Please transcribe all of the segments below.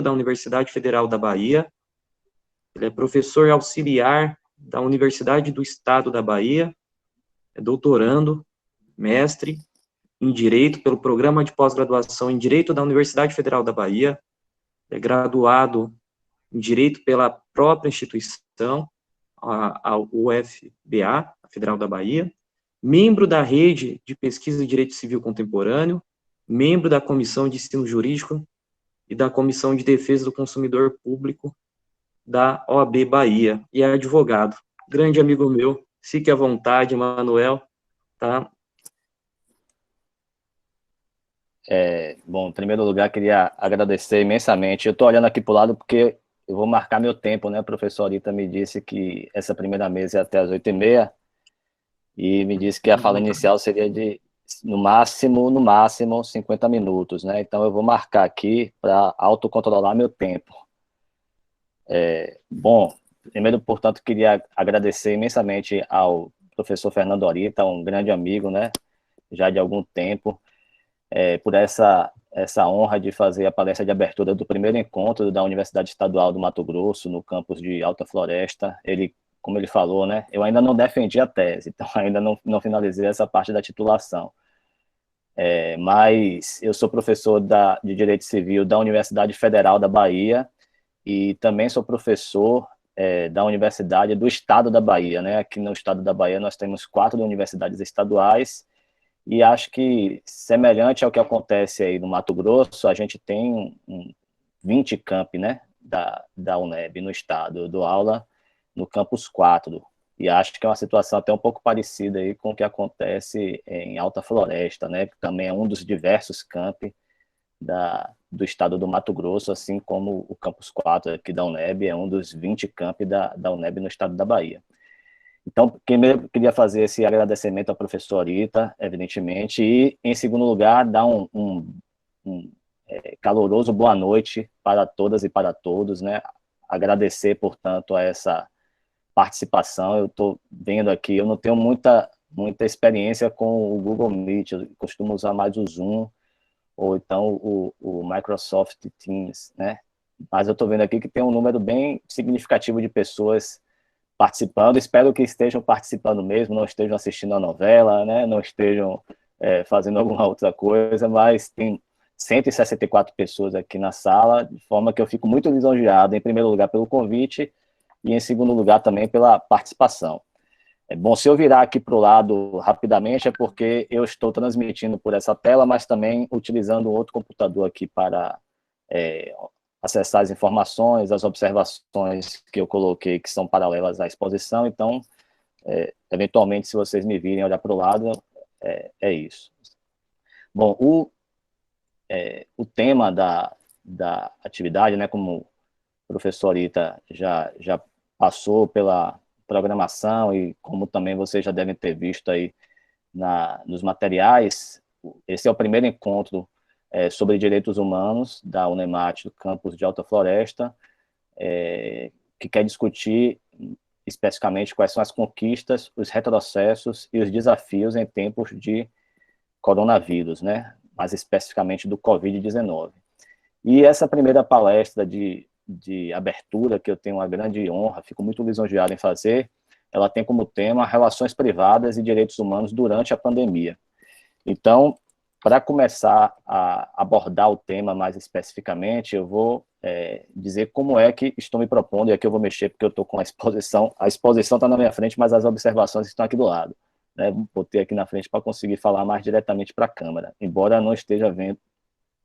da Universidade Federal da Bahia, ele é professor auxiliar da Universidade do Estado da Bahia, é doutorando, mestre em Direito pelo Programa de Pós-Graduação em Direito da Universidade Federal da Bahia, é graduado em Direito pela própria instituição, a UFBA, a Federal da Bahia, membro da Rede de Pesquisa em Direito Civil Contemporâneo, membro da Comissão de Ensino Jurídico e da Comissão de Defesa do Consumidor Público da OAB Bahia, e é advogado. Grande amigo meu, fique à vontade, Manuel, tá? Bom, em primeiro lugar, queria agradecer imensamente. Eu estou olhando aqui para o lado porque eu vou marcar meu tempo, né? A professora Rita me disse que essa primeira mesa é até as 8h30 e me disse que a fala inicial seria de, no máximo, 50 minutos, né? Então, eu vou marcar aqui para autocontrolar meu tempo. Bom, primeiro, portanto, queria agradecer imensamente ao professor Fernando Orita, um grande amigo, né? Já de algum tempo, por essa honra de fazer a palestra de abertura do primeiro encontro da Universidade Estadual do Mato Grosso, no campus de Alta Floresta. Ele, como ele falou, né, eu ainda não defendi a tese, então ainda não finalizei essa parte da titulação. Mas eu sou professor de Direito Civil da Universidade Federal da Bahia e também sou professor da Universidade do Estado da Bahia, né? Aqui no Estado da Bahia nós temos 4 universidades estaduais. E acho que, semelhante ao que acontece aí no Mato Grosso, a gente tem 20 campi, né, da UNEB no estado. Eu dou aula no campus 4, e acho que é uma situação até um pouco parecida aí com o que acontece em Alta Floresta, né, que também é um dos diversos campi do estado do Mato Grosso, assim como o campus 4 aqui da UNEB é um dos 20 campi da UNEB no estado da Bahia. Então, primeiro, queria fazer esse agradecimento à professora Rita, evidentemente, e, em segundo lugar, dar um caloroso boa noite para todas e para todos, né? Agradecer, portanto, a essa participação. Eu estou vendo aqui, eu não tenho muita experiência com o Google Meet, eu costumo usar mais o Zoom, ou então o Microsoft Teams, né? Mas eu estou vendo aqui que tem um número bem significativo de pessoas participando, espero que estejam participando mesmo, não estejam assistindo a novela, né, não estejam fazendo alguma outra coisa, mas tem 164 pessoas aqui na sala, de forma que eu fico muito lisonjeado, em primeiro lugar, pelo convite, e em segundo lugar também pela participação. Bom, se eu virar aqui para o lado rapidamente, é porque eu estou transmitindo por essa tela, mas também utilizando outro computador aqui para acessar as informações, as observações que eu coloquei que são paralelas à exposição. Então, eventualmente, se vocês me virem olhar para o lado, é isso. Bom, o tema da atividade, né, como o professor Ita já passou pela programação e como também vocês já devem ter visto aí nos materiais, esse é o primeiro encontro sobre direitos humanos da Unemat, do campus de Alta Floresta, que quer discutir especificamente quais são as conquistas, os retrocessos e os desafios em tempos de coronavírus, né? Mais especificamente do Covid-19. E essa primeira palestra de abertura, que eu tenho uma grande honra, fico muito lisonjeado em fazer, ela tem como tema relações privadas e direitos humanos durante a pandemia. Então, para começar a abordar o tema mais especificamente, eu vou dizer como é que estou me propondo, e aqui eu vou mexer porque eu estou com a exposição está na minha frente, mas as observações estão aqui do lado. Né? Botei aqui na frente para conseguir falar mais diretamente para a câmera, embora não esteja vendo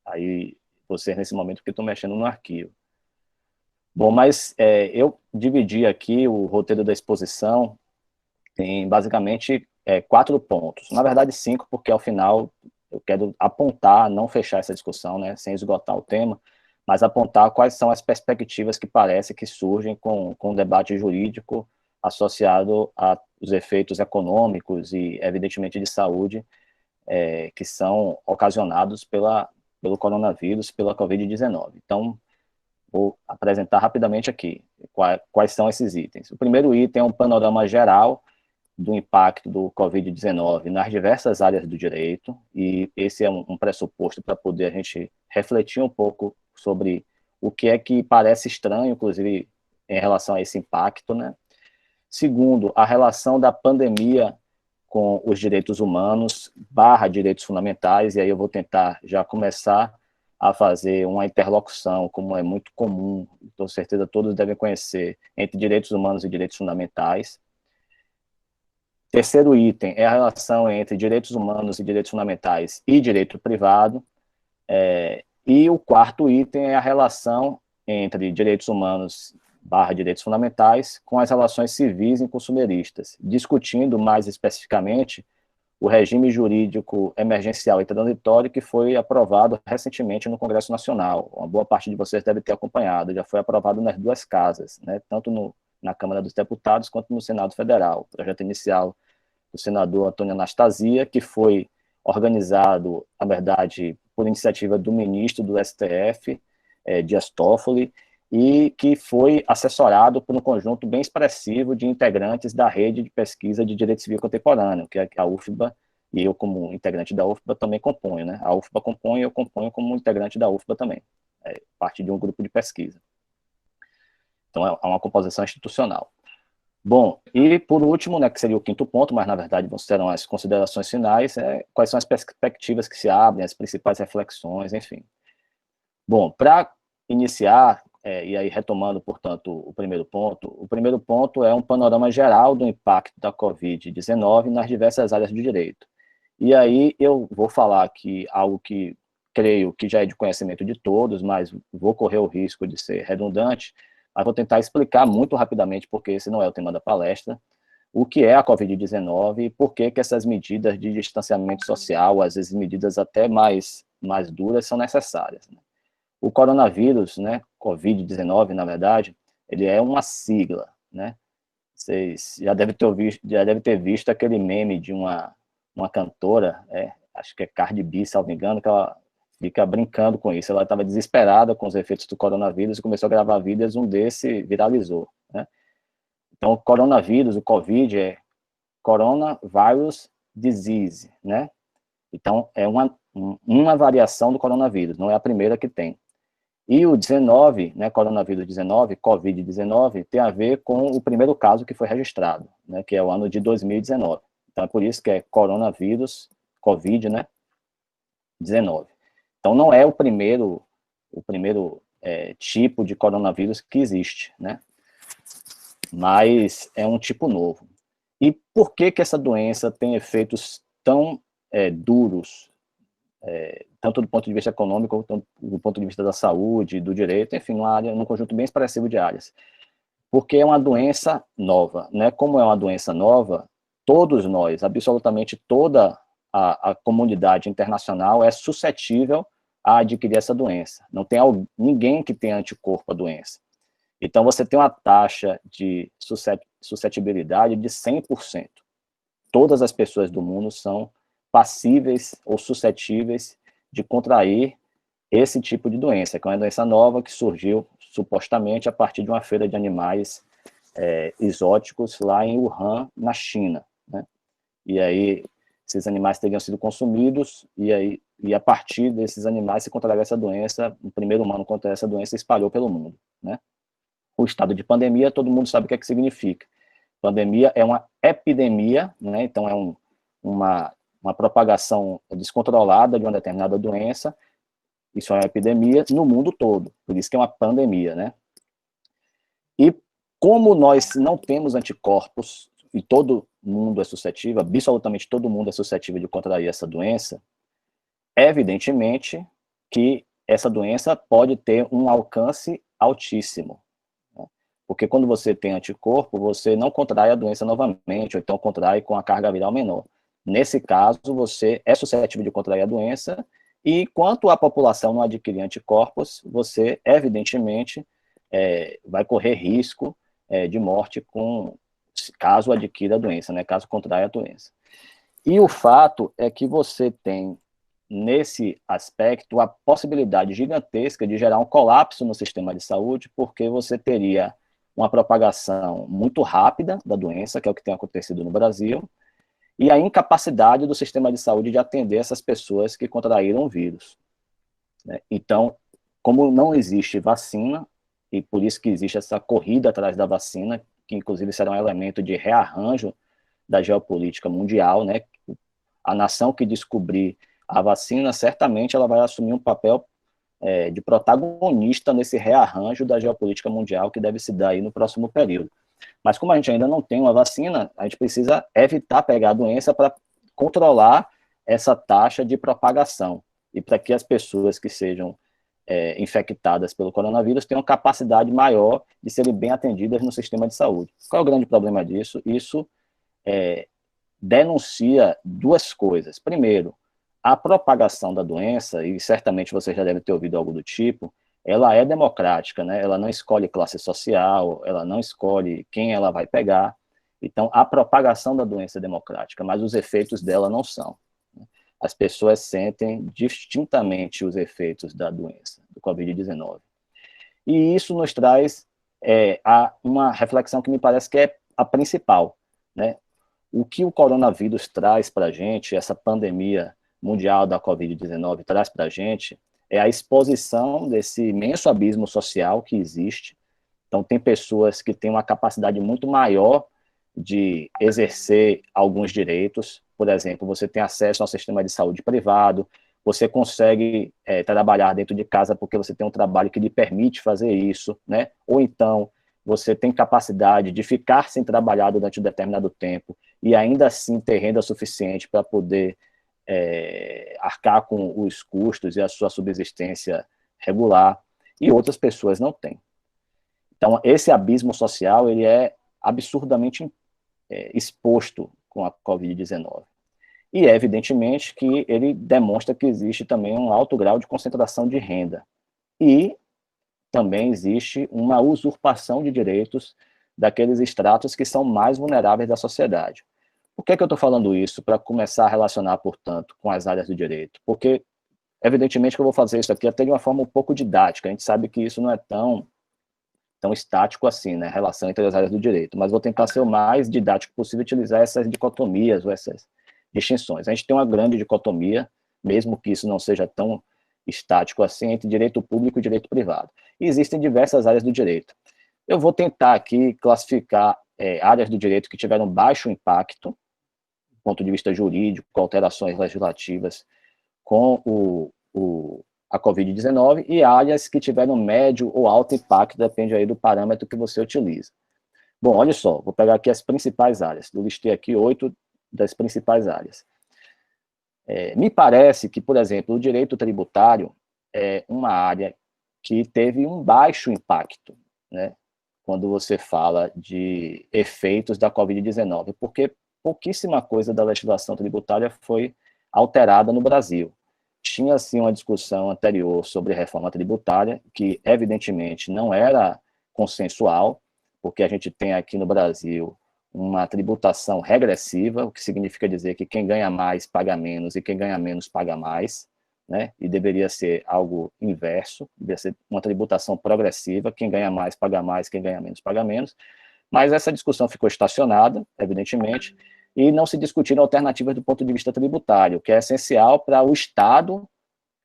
aí vocês nesse momento, porque estou mexendo no arquivo. Bom, mas eu dividi aqui o roteiro da exposição em basicamente 4 pontos. Na verdade, 5, porque ao final eu quero apontar, não fechar essa discussão, né, sem esgotar o tema, mas apontar quais são as perspectivas que parece que surgem com o debate jurídico associado aos efeitos econômicos e, evidentemente, de saúde que são ocasionados pelo coronavírus, pela Covid-19. Então, vou apresentar rapidamente aqui quais são esses itens. O primeiro item é um panorama geral do impacto do Covid-19 nas diversas áreas do direito, e esse é um pressuposto para poder a gente refletir um pouco sobre o que é que parece estranho, inclusive, em relação a esse impacto, né? Segundo, a relação da pandemia com os direitos humanos / direitos fundamentais, e aí eu vou tentar já começar a fazer uma interlocução, como é muito comum, com certeza todos devem conhecer, entre direitos humanos e direitos fundamentais. Terceiro item é a relação entre direitos humanos e direitos fundamentais e direito privado. E o quarto item é a relação entre direitos humanos / direitos fundamentais com as relações civis e consumeristas, discutindo mais especificamente o regime jurídico emergencial e transitório que foi aprovado recentemente no Congresso Nacional. Uma boa parte de vocês deve ter acompanhado, já foi aprovado nas duas casas, né, tanto na Câmara dos Deputados quanto no Senado Federal. O projeto inicial do senador Antônio Anastasia, que foi organizado, na verdade, por iniciativa do ministro do STF, Dias Toffoli, e que foi assessorado por um conjunto bem expressivo de integrantes da rede de pesquisa de direito civil contemporâneo, que é a UFBA, e eu, como integrante da UFBA, também componho, né? A UFBA compõe e eu componho como integrante da UFBA também, parte de um grupo de pesquisa. Então, é uma composição institucional. Bom, e por último, né, que seria o quinto ponto, mas na verdade serão as considerações finais, quais são as perspectivas que se abrem, as principais reflexões, enfim. Bom, para iniciar, e aí retomando, portanto, o primeiro ponto é um panorama geral do impacto da Covid-19 nas diversas áreas do direito. E aí eu vou falar aqui algo que creio que já é de conhecimento de todos, mas vou correr o risco de ser redundante, mas vou tentar explicar muito rapidamente, porque esse não é o tema da palestra, o que é a Covid-19 e por que essas medidas de distanciamento social, às vezes medidas até mais duras, são necessárias, né? O coronavírus, né, Covid-19, na verdade, ele é uma sigla, né? Vocês já devem ter visto aquele meme de uma cantora, acho que é Cardi B, se não me engano, que ela fica brincando com isso. Ela estava desesperada com os efeitos do coronavírus e começou a gravar vídeos, um desse viralizou, né? Então, o coronavírus, o Covid, é Coronavirus Disease, né? Então, é uma variação do coronavírus, não é a primeira que tem. E o 19, né, coronavírus 19, Covid-19, tem a ver com o primeiro caso que foi registrado, né, que é o ano de 2019. Então, é por isso que é coronavírus, Covid, né, 19. Então, não é o primeiro tipo de coronavírus que existe, né, mas é um tipo novo. E por que essa doença tem efeitos tão duros, tanto do ponto de vista econômico, quanto do ponto de vista da saúde, do direito, enfim, num conjunto bem expressivo de áreas? Porque é uma doença nova, né? Como é uma doença nova, todos nós, absolutamente toda a comunidade internacional é suscetível a adquirir essa doença. Não tem ninguém que tenha anticorpo à doença. Então, você tem uma taxa de suscetibilidade de 100%. Todas as pessoas do mundo são passíveis ou suscetíveis de contrair esse tipo de doença, que é uma doença nova que surgiu, supostamente, a partir de uma feira de animais exóticos lá em Wuhan, na China, né? E aí, esses animais teriam sido consumidos, e a partir desses animais se contraiu essa doença, o primeiro humano contraiu essa doença e espalhou pelo mundo, né? O estado de pandemia, todo mundo sabe o que é que significa. Pandemia é uma epidemia, né? Então é uma propagação descontrolada de uma determinada doença, isso é uma epidemia no mundo todo, por isso que é uma pandemia, né? E como nós não temos anticorpos, e todo mundo é suscetível, absolutamente todo mundo é suscetível de contrair essa doença, evidentemente que essa doença pode ter um alcance altíssimo, né? Porque quando você tem anticorpo, você não contrai a doença novamente, ou então contrai com a carga viral menor. Nesse caso, você é suscetível de contrair a doença, e enquanto a população não adquirir anticorpos, você, evidentemente, vai correr risco de morte caso adquira a doença, né, caso contraia a doença. E o fato é que você tem, nesse aspecto, a possibilidade gigantesca de gerar um colapso no sistema de saúde, porque você teria uma propagação muito rápida da doença, que é o que tem acontecido no Brasil, e a incapacidade do sistema de saúde de atender essas pessoas que contraíram o vírus, né? Então, Como não existe vacina, e por isso que existe essa corrida atrás da vacina, que inclusive será um elemento de rearranjo da geopolítica mundial, né? A nação que descobrir a vacina, certamente ela vai assumir um papel de protagonista nesse rearranjo da geopolítica mundial que deve se dar aí no próximo período. Mas como a gente ainda não tem uma vacina, a gente precisa evitar pegar a doença para controlar essa taxa de propagação e para que as pessoas que sejam infectadas pelo coronavírus tenham capacidade maior de serem bem atendidas no sistema de saúde. Qual é o grande problema disso? Isso denuncia duas coisas. Primeiro, a propagação da doença, e certamente você já deve ter ouvido algo do tipo, ela é democrática, né? Ela não escolhe classe social, ela não escolhe quem ela vai pegar. Então, a propagação da doença é democrática, mas os efeitos dela não são. As pessoas sentem distintamente os efeitos da doença, do Covid-19. E isso nos traz uma reflexão que me parece que é a principal, né? O que o coronavírus traz para a gente, essa pandemia mundial da Covid-19 traz para a gente, é a exposição desse imenso abismo social que existe. Então, tem pessoas que têm uma capacidade muito maior de exercer alguns direitos. Por exemplo, você tem acesso ao sistema de saúde privado, você consegue trabalhar dentro de casa porque você tem um trabalho que lhe permite fazer isso, né? Ou então, você tem capacidade de ficar sem trabalhar durante um determinado tempo e ainda assim ter renda suficiente para poder arcar com os custos e a sua subsistência regular, e outras pessoas não têm. Então, esse abismo social, ele é absurdamente exposto com a Covid-19. E, evidentemente, que ele demonstra que existe também um alto grau de concentração de renda. E também existe uma usurpação de direitos daqueles estratos que são mais vulneráveis da sociedade. Por que eu estou falando isso? Para começar a relacionar, portanto, com as áreas do direito. Porque, evidentemente, que eu vou fazer isso aqui até de uma forma um pouco didática. A gente sabe que isso não é tão estático assim, né, a relação entre as áreas do direito, mas vou tentar ser o mais didático possível, utilizar essas dicotomias ou essas distinções. A gente tem uma grande dicotomia, mesmo que isso não seja tão estático assim, entre direito público e direito privado. E existem diversas áreas do direito. Eu vou tentar aqui classificar áreas do direito que tiveram baixo impacto, do ponto de vista jurídico, com alterações legislativas, com a Covid-19, e áreas que tiveram médio ou alto impacto, depende aí do parâmetro que você utiliza. Bom, olha só, vou pegar aqui as principais áreas. Eu listei aqui 8 das principais áreas. Me parece que, por exemplo, o direito tributário é uma área que teve um baixo impacto, né, quando você fala de efeitos da Covid-19, porque pouquíssima coisa da legislação tributária foi alterada no Brasil. Tinha, assim, uma discussão anterior sobre reforma tributária, que, evidentemente, não era consensual, porque a gente tem aqui no Brasil uma tributação regressiva, o que significa dizer que quem ganha mais paga menos e quem ganha menos paga mais, né? E deveria ser algo inverso, deveria ser uma tributação progressiva, quem ganha mais, quem ganha menos paga menos, mas essa discussão ficou estacionada, evidentemente, e não se discutiram alternativas do ponto de vista tributário, que é essencial para o Estado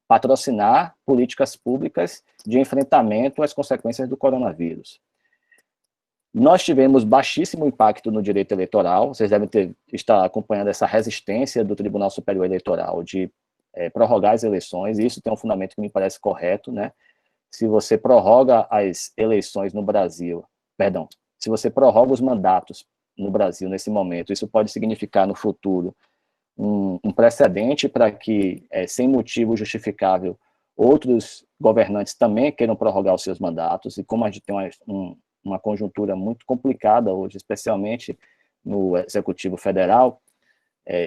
patrocinar políticas públicas de enfrentamento às consequências do coronavírus. Nós tivemos baixíssimo impacto no direito eleitoral, vocês devem estar acompanhando essa resistência do Tribunal Superior Eleitoral de prorrogar as eleições, e isso tem um fundamento que me parece correto, né? Se você prorroga as eleições no Brasil, perdão, se você prorroga os mandatos no Brasil nesse momento, isso pode significar no futuro um precedente para que, sem motivo justificável, outros governantes também queiram prorrogar os seus mandatos, e como a gente tem uma conjuntura muito complicada hoje, especialmente no Executivo Federal,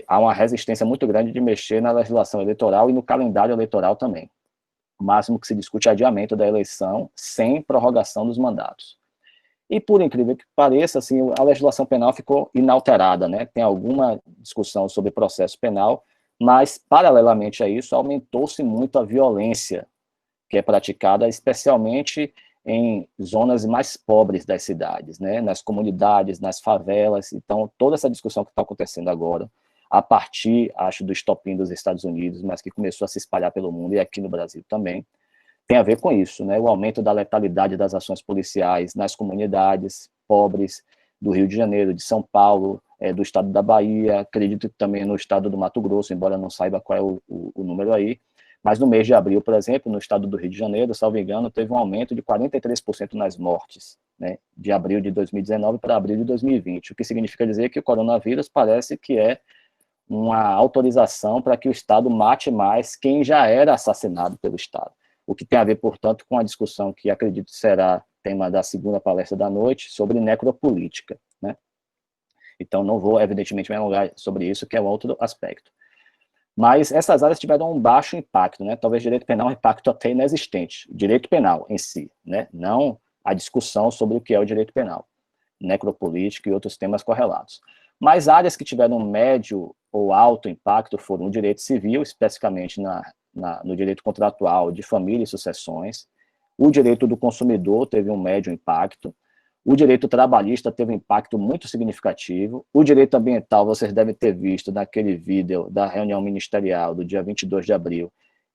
há uma resistência muito grande de mexer na legislação eleitoral e no calendário eleitoral também. O máximo que se discute é adiamento da eleição sem prorrogação dos mandatos. E, por incrível que pareça, assim, a legislação penal ficou inalterada, né? Tem alguma discussão sobre processo penal, mas, paralelamente a isso, aumentou-se muito a violência que é praticada, especialmente em zonas mais pobres das cidades, né? Nas comunidades, nas favelas. Então, toda essa discussão que está acontecendo agora, a partir, acho, do estopim dos Estados Unidos, mas que começou a se espalhar pelo mundo e aqui no Brasil também, tem a ver com isso, né? O aumento da letalidade das ações policiais nas comunidades pobres do Rio de Janeiro, de São Paulo, do estado da Bahia, acredito que também no estado do Mato Grosso, embora não saiba qual é o número aí, mas no mês de abril, por exemplo, no estado do Rio de Janeiro, salvo engano, teve um aumento de 43% nas mortes, né, de abril de 2019 para abril de 2020, o que significa dizer que o coronavírus parece que é uma autorização para que o Estado mate mais quem já era assassinado pelo Estado, o que tem a ver, portanto, com a discussão que acredito será tema da segunda palestra da noite, sobre necropolítica, né? Então, não vou, evidentemente, me alongar sobre isso, que é um outro aspecto. Mas essas áreas tiveram um baixo impacto, né? Talvez direito penal um impacto até inexistente, direito penal em si, né? Não a discussão sobre o que é o direito penal, necropolítica e outros temas correlatos. Mas áreas que tiveram médio ou alto impacto foram o direito civil, especificamente no direito contratual de família e sucessões, o direito do consumidor teve um médio impacto, o direito trabalhista teve um impacto muito significativo, o direito ambiental, vocês devem ter visto naquele vídeo da reunião ministerial do dia 22 de abril,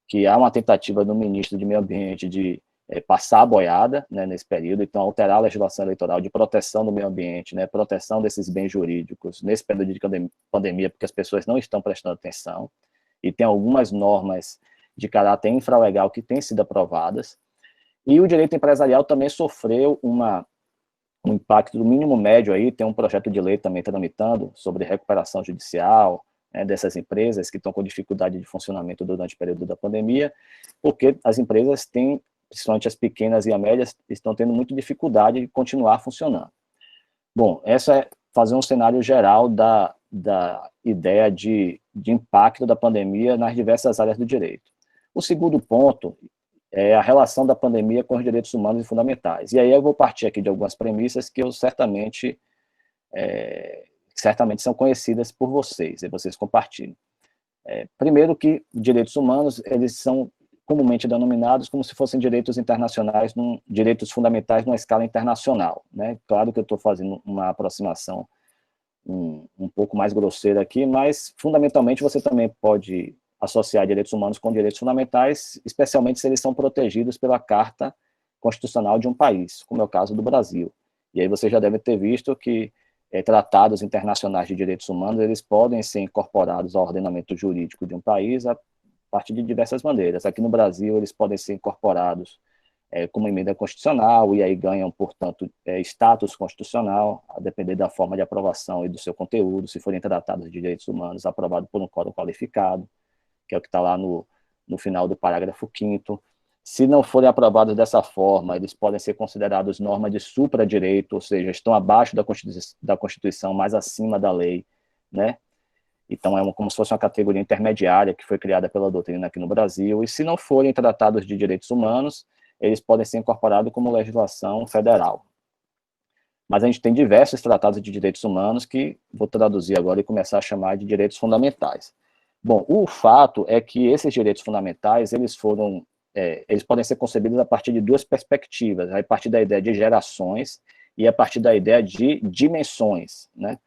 que há uma tentativa do ministro de Meio Ambiente de passar a boiada, né, nesse período, então alterar a legislação eleitoral de proteção do meio ambiente, né, proteção desses bens jurídicos nesse período de pandemia, porque as pessoas não estão prestando atenção, e tem algumas normas de caráter infralegal que têm sido aprovadas, e o direito empresarial também sofreu um impacto do mínimo médio aí, tem um projeto de lei também tramitando sobre recuperação judicial, né, dessas empresas que estão com dificuldade de funcionamento durante o período da pandemia, porque as empresas têm, principalmente as pequenas e as médias, estão tendo muita dificuldade de continuar funcionando. Bom, essa é fazer um cenário geral da ideia de impacto da pandemia nas diversas áreas do direito. O segundo ponto é a relação da pandemia com os direitos humanos e fundamentais. E aí eu vou partir aqui de algumas premissas que eu certamente são conhecidas por vocês, e vocês compartilham. Primeiro que direitos humanos, eles são comumente denominados como se fossem direitos internacionais, direitos fundamentais numa escala internacional, né? Claro que eu estou fazendo uma aproximação um pouco mais grosseira aqui, mas fundamentalmente você também pode associar direitos humanos com direitos fundamentais, especialmente se eles são protegidos pela Carta Constitucional de um país, como é o caso do Brasil. E aí você já deve ter visto que tratados internacionais de direitos humanos, eles podem ser incorporados ao ordenamento jurídico de um país a partir de diversas maneiras. Aqui no Brasil, eles podem ser incorporados como emenda constitucional, e aí ganham, portanto, status constitucional, a depender da forma de aprovação e do seu conteúdo, se forem tratados de direitos humanos, aprovado por um quórum qualificado, que é o que está lá no final do parágrafo 5º. Se não forem aprovados dessa forma, eles podem ser considerados norma de supradireito, ou seja, estão abaixo da Constituição, mas acima da lei, né? Então, como se fosse uma categoria intermediária que foi criada pela doutrina aqui no Brasil, e se não forem tratados de direitos humanos, eles podem ser incorporados como legislação federal. Mas a gente tem diversos tratados de direitos humanos que vou traduzir agora e começar a chamar de direitos fundamentais. Bom, o fato é que esses direitos fundamentais, eles podem ser concebidos a partir de duas perspectivas, a partir da ideia de gerações e a partir da ideia de dimensões, né?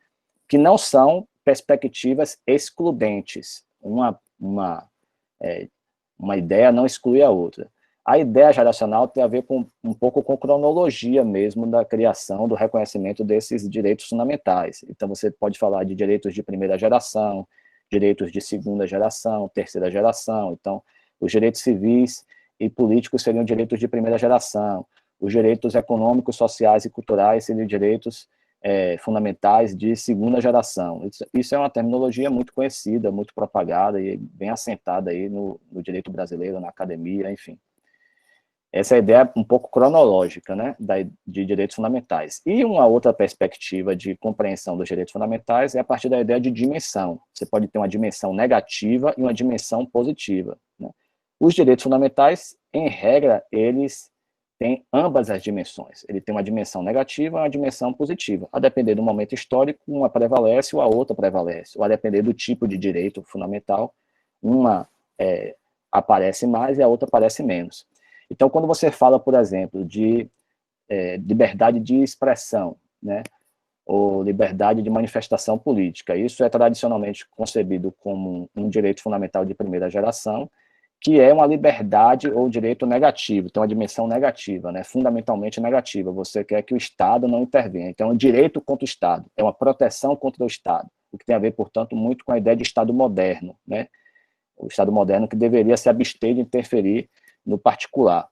Que não são perspectivas excludentes. Uma ideia não exclui a outra. A ideia geracional tem a ver um pouco com cronologia mesmo da criação, do reconhecimento desses direitos fundamentais. Então, você pode falar de direitos de primeira geração, direitos de segunda geração, terceira geração. Então, os direitos civis e políticos seriam direitos de primeira geração, os direitos econômicos, sociais e culturais seriam direitos fundamentais de segunda geração. Isso é uma terminologia muito conhecida, muito propagada e bem assentada aí no direito brasileiro, na academia, enfim. Essa é a ideia um pouco cronológica, né, de direitos fundamentais. E uma outra perspectiva de compreensão dos direitos fundamentais é a partir da ideia de dimensão. Você pode ter uma dimensão negativa e uma dimensão positiva, né? Os direitos fundamentais, em regra, eles têm ambas as dimensões. Ele tem uma dimensão negativa e uma dimensão positiva. A depender do momento histórico, uma prevalece ou a outra prevalece. Ou a depender do tipo de direito fundamental, uma aparece mais e a outra aparece menos. Então, quando você fala, por exemplo, de liberdade de expressão, né, ou liberdade de manifestação política, isso é tradicionalmente concebido como um direito fundamental de primeira geração, que é uma liberdade ou direito negativo, tem uma dimensão negativa, né, fundamentalmente negativa. Você quer que o Estado não intervenha. Então, é um direito contra o Estado, é uma proteção contra o Estado, o que tem a ver, portanto, muito com a ideia de Estado moderno, né? O Estado moderno que deveria se abster de interferir no particular.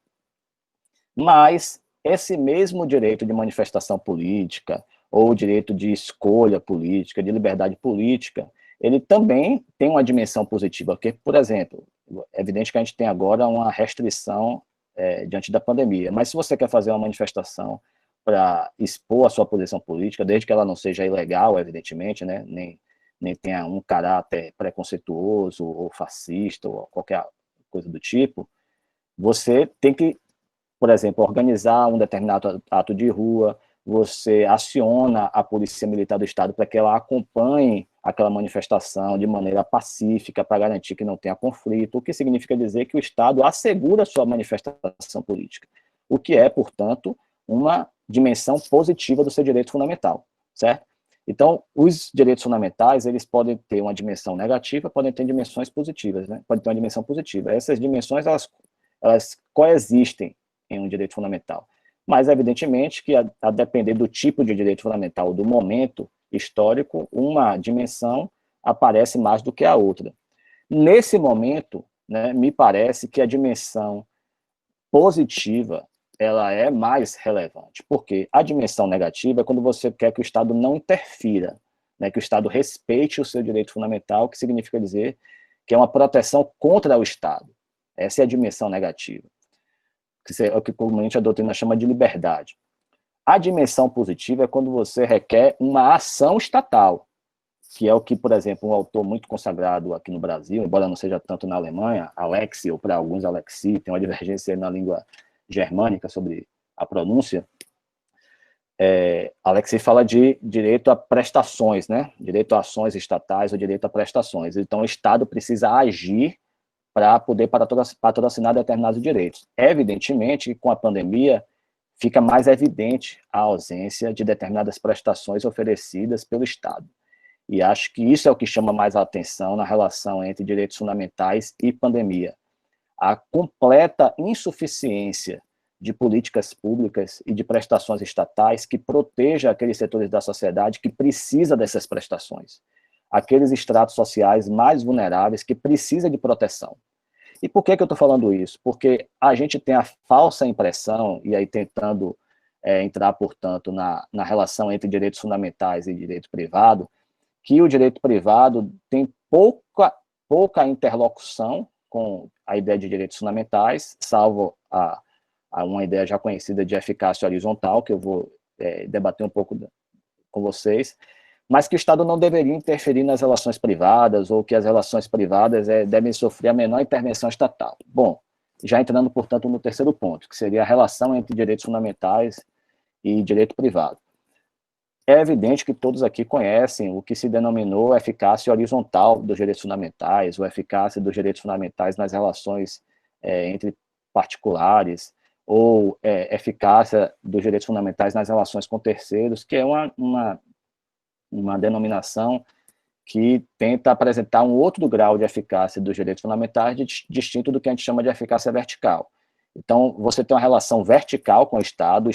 Mas esse mesmo direito de manifestação política, ou o direito de escolha política, de liberdade política, ele também tem uma dimensão positiva, porque, por exemplo, é evidente que a gente tem agora uma restrição diante da pandemia, mas se você quer fazer uma manifestação para expor a sua posição política, desde que ela não seja ilegal, evidentemente, né, nem tenha um caráter preconceituoso ou fascista ou qualquer coisa do tipo, você tem que, por exemplo, organizar um determinado ato de rua, você aciona a Polícia Militar do Estado para que ela acompanhe aquela manifestação de maneira pacífica para garantir que não tenha conflito, o que significa dizer que o Estado assegura a sua manifestação política, o que é, portanto, uma dimensão positiva do seu direito fundamental, certo? Então, os direitos fundamentais, eles podem ter uma dimensão negativa, podem ter dimensões positivas, né? Podem ter uma dimensão positiva. Essas dimensões, elas coexistem em um direito fundamental. Mas, evidentemente, que a depender do tipo de direito fundamental, do momento histórico, uma dimensão aparece mais do que a outra. Nesse momento, né, me parece que a dimensão positiva ela é mais relevante, porque a dimensão negativa é quando você quer que o Estado não interfira, né, que o Estado respeite o seu direito fundamental, que significa dizer que é uma proteção contra o Estado. Essa é a dimensão negativa, que é o que comumente a doutrina chama de liberdade. A dimensão positiva é quando você requer uma ação estatal, que é o que, por exemplo, um autor muito consagrado aqui no Brasil, embora não seja tanto na Alemanha, Alexi, ou para alguns Alexi, tem uma divergência na língua germânica sobre a pronúncia, Alexi fala de direito a prestações, né? Direito a ações estatais ou direito a prestações. Então, o Estado precisa agir para poder patrocinar determinados direitos. Evidentemente, com a pandemia, fica mais evidente a ausência de determinadas prestações oferecidas pelo Estado. E acho que isso é o que chama mais a atenção na relação entre direitos fundamentais e pandemia. A completa insuficiência de políticas públicas e de prestações estatais que proteja aqueles setores da sociedade que precisa dessas prestações, aqueles estratos sociais mais vulneráveis que precisam de proteção. E por que eu estou falando isso? Porque a gente tem a falsa impressão, e aí tentando entrar, portanto, na relação entre direitos fundamentais e direito privado, que o direito privado tem pouca interlocução com a ideia de direitos fundamentais, salvo uma ideia já conhecida de eficácia horizontal, que eu vou debater um pouco com vocês, mas que o Estado não deveria interferir nas relações privadas, ou que as relações privadas devem sofrer a menor intervenção estatal. Bom, já entrando, portanto, no terceiro ponto, que seria a relação entre direitos fundamentais e direito privado. É evidente que todos aqui conhecem o que se denominou eficácia horizontal dos direitos fundamentais, ou eficácia dos direitos fundamentais nas relações entre particulares, ou eficácia dos direitos fundamentais nas relações com terceiros, que é uma denominação que tenta apresentar um outro grau de eficácia dos direitos fundamentais distinto do que a gente chama de eficácia vertical. Então, você tem uma relação vertical com o Estado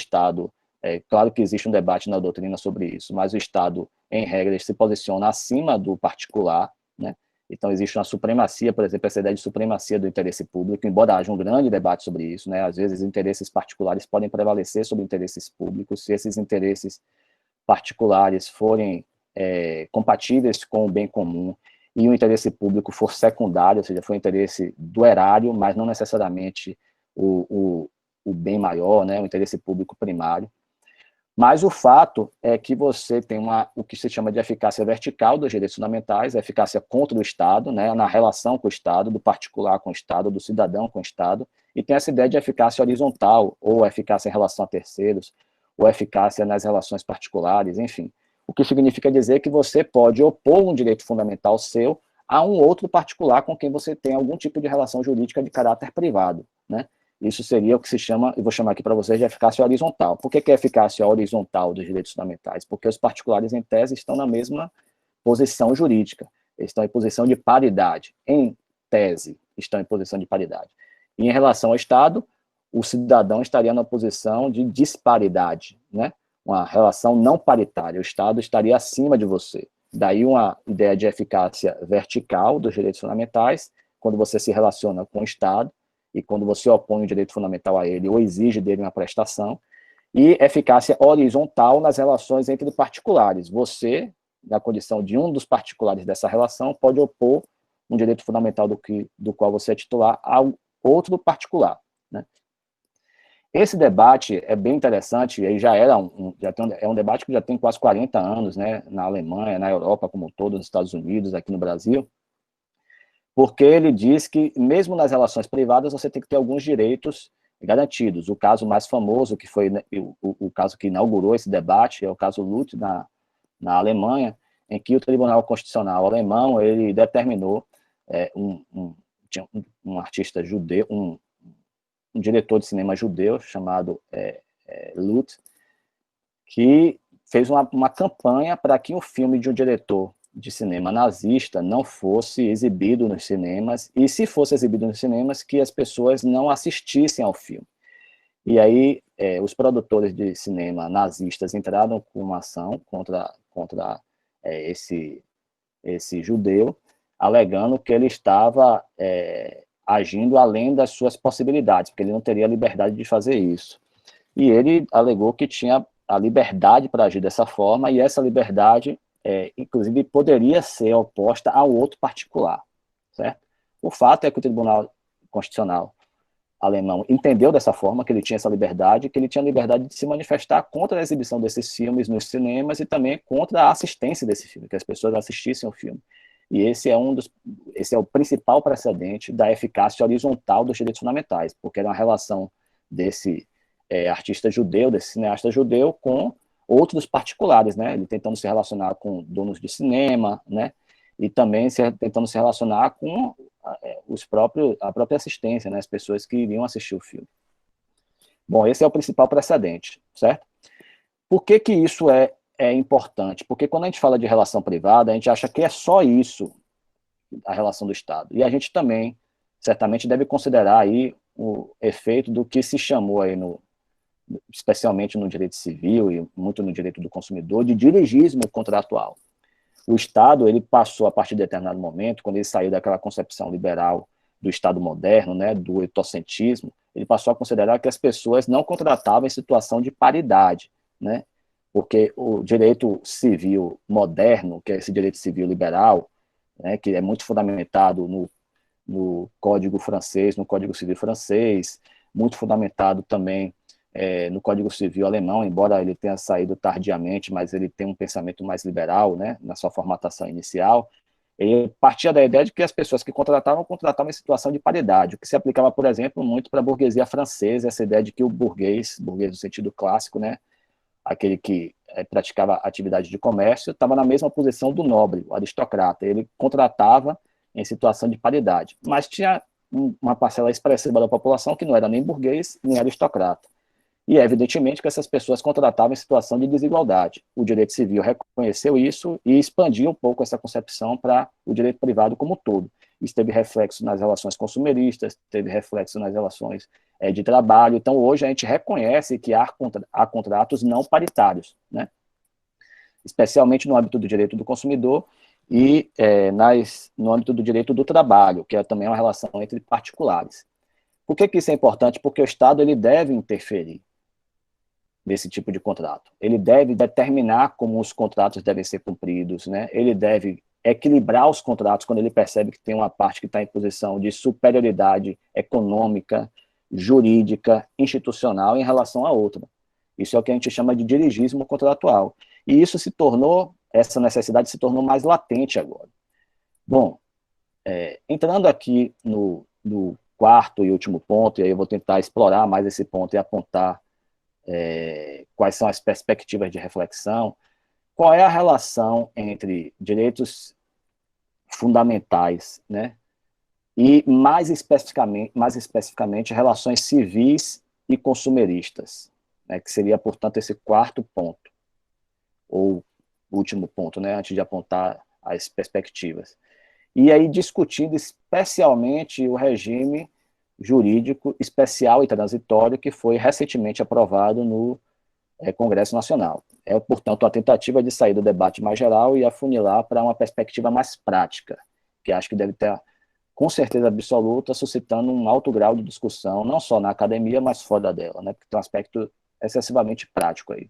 claro que existe um debate na doutrina sobre isso, mas o Estado, em regra, se posiciona acima do particular, né? Então, existe uma supremacia, por exemplo, essa ideia de supremacia do interesse público, embora haja um grande debate sobre isso, né? Às vezes, interesses particulares podem prevalecer sobre interesses públicos, se esses interesses particulares forem compatíveis com o bem comum, e o interesse público for secundário, ou seja, for interesse do erário, mas não necessariamente o bem maior, né? O interesse público primário. Mas o fato é que você tem o que se chama de eficácia vertical dos direitos fundamentais, a eficácia contra o Estado, né, na relação com o Estado, do particular com o Estado, do cidadão com o Estado, e tem essa ideia de eficácia horizontal, ou eficácia em relação a terceiros, ou eficácia nas relações particulares, enfim. O que significa dizer que você pode opor um direito fundamental seu a um outro particular com quem você tem algum tipo de relação jurídica de caráter privado, né? Isso seria o que se chama, eu vou chamar aqui para vocês de eficácia horizontal. Por que é eficácia horizontal dos direitos fundamentais? Porque os particulares, em tese, estão na mesma posição jurídica, eles estão em posição de paridade. Em tese, estão em posição de paridade. E em relação ao Estado, o cidadão estaria na posição de disparidade, né? Uma relação não paritária, o Estado estaria acima de você. Daí uma ideia de eficácia vertical dos direitos fundamentais, quando você se relaciona com o Estado, e quando você opõe o direito fundamental a ele, ou exige dele uma prestação, e eficácia horizontal nas relações entre particulares. Você, na condição de um dos particulares dessa relação, pode opor um direito fundamental do qual você é titular a outro particular, né? Esse debate é bem interessante, e já era é um debate que já tem quase 40 anos, né, na Alemanha, na Europa como um todo, nos Estados Unidos, aqui no Brasil, porque ele diz que, mesmo nas relações privadas, você tem que ter alguns direitos garantidos. O caso mais famoso, que foi o caso que inaugurou esse debate, é o caso Lutz, na Alemanha, em que o Tribunal Constitucional alemão, ele determinou um artista judeu, um diretor de cinema judeu, chamado Lutz, que fez uma campanha para que um filme de um diretor de cinema nazista não fosse exibido nos cinemas, e se fosse exibido nos cinemas, que as pessoas não assistissem ao filme. E aí, os produtores de cinema nazistas entraram com uma ação contra esse judeu, alegando que ele estava agindo além das suas possibilidades, porque ele não teria liberdade de fazer isso. E ele alegou que tinha a liberdade para agir dessa forma, e essa liberdade, inclusive, poderia ser oposta ao outro particular, certo? O fato é que o Tribunal Constitucional alemão entendeu dessa forma, que ele tinha essa liberdade, que ele tinha a liberdade de se manifestar contra a exibição desses filmes nos cinemas e também contra a assistência desse filme, que as pessoas assistissem ao filme. E esse é o principal precedente da eficácia horizontal dos direitos fundamentais, porque era uma relação desse artista judeu, desse cineasta judeu, com outros particulares, né? Ele tentando se relacionar com donos de cinema, né? E também tentando se relacionar com a própria assistência, né? As pessoas que iriam assistir o filme. Bom, esse é o principal precedente, certo? Por que isso é importante? Porque quando a gente fala de relação privada, a gente acha que é só isso, a relação do Estado. E a gente também, certamente, deve considerar aí o efeito do que se chamou aí especialmente no direito civil e muito no direito do consumidor, de dirigismo contratual. O Estado, ele passou, a partir de determinado momento, quando ele saiu daquela concepção liberal do Estado moderno, né, do etocentrismo, ele passou a considerar que as pessoas não contratavam em situação de paridade, né, porque o direito civil moderno, que é esse direito civil liberal, né, que é muito fundamentado no Código francês, no Código Civil francês, muito fundamentado também no Código Civil alemão, embora ele tenha saído tardiamente, mas ele tem um pensamento mais liberal, né, na sua formatação inicial. Ele partia da ideia de que as pessoas que contratavam em situação de paridade, o que se aplicava, por exemplo, muito para a burguesia francesa, essa ideia de que o burguês no sentido clássico, né, aquele que praticava atividade de comércio, estava na mesma posição do nobre, o aristocrata. Ele contratava em situação de paridade, mas tinha uma parcela expressiva da população que não era nem burguês, nem aristocrata. E é evidentemente que essas pessoas contratavam em situação de desigualdade. O direito civil reconheceu isso e expandiu um pouco essa concepção para o direito privado como um todo. Isso teve reflexo nas relações consumeristas, teve reflexo nas relações de trabalho. Então, hoje, a gente reconhece que há contratos não paritários, né? Especialmente no âmbito do direito do consumidor e no âmbito do direito do trabalho, que é também uma relação entre particulares. Por que isso é importante? Porque o Estado ele deve interferir desse tipo de contrato. Ele deve determinar como os contratos devem ser cumpridos, né? Ele deve equilibrar os contratos quando ele percebe que tem uma parte que está em posição de superioridade econômica, jurídica, institucional em relação à outra. Isso é o que a gente chama de dirigismo contratual. E essa necessidade se tornou mais latente agora. Bom, entrando aqui no quarto e último ponto, e aí eu vou tentar explorar mais esse ponto e apontar quais são as perspectivas de reflexão, qual é a relação entre direitos fundamentais, né, e mais especificamente relações civis e consumeristas, né, que seria, portanto, esse quarto ponto, ou último ponto, né, antes de apontar as perspectivas. e aí discutindo especialmente o regime jurídico especial e transitório que foi recentemente aprovado no Congresso Nacional. É, portanto, a tentativa de sair do debate mais geral e afunilar para uma perspectiva mais prática, que acho que deve ter, com certeza absoluta, suscitando um alto grau de discussão, não só na academia, mas fora dela, né, porque tem um aspecto excessivamente prático aí.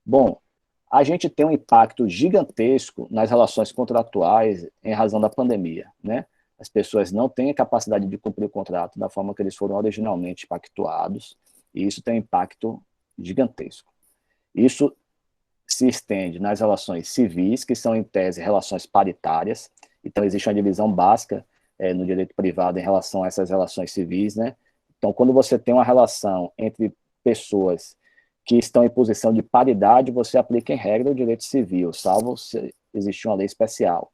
Bom, a gente tem um impacto gigantesco nas relações contratuais em razão da pandemia, né? As pessoas não têm a capacidade de cumprir o contrato da forma que eles foram originalmente pactuados, e isso tem um impacto gigantesco. Isso se estende nas relações civis, que são, em tese, relações paritárias. Então, existe uma divisão básica no direito privado em relação a essas relações civis, né? Então, quando você tem uma relação entre pessoas que estão em posição de paridade, você aplica, em regra, o direito civil, salvo se existir uma lei especial.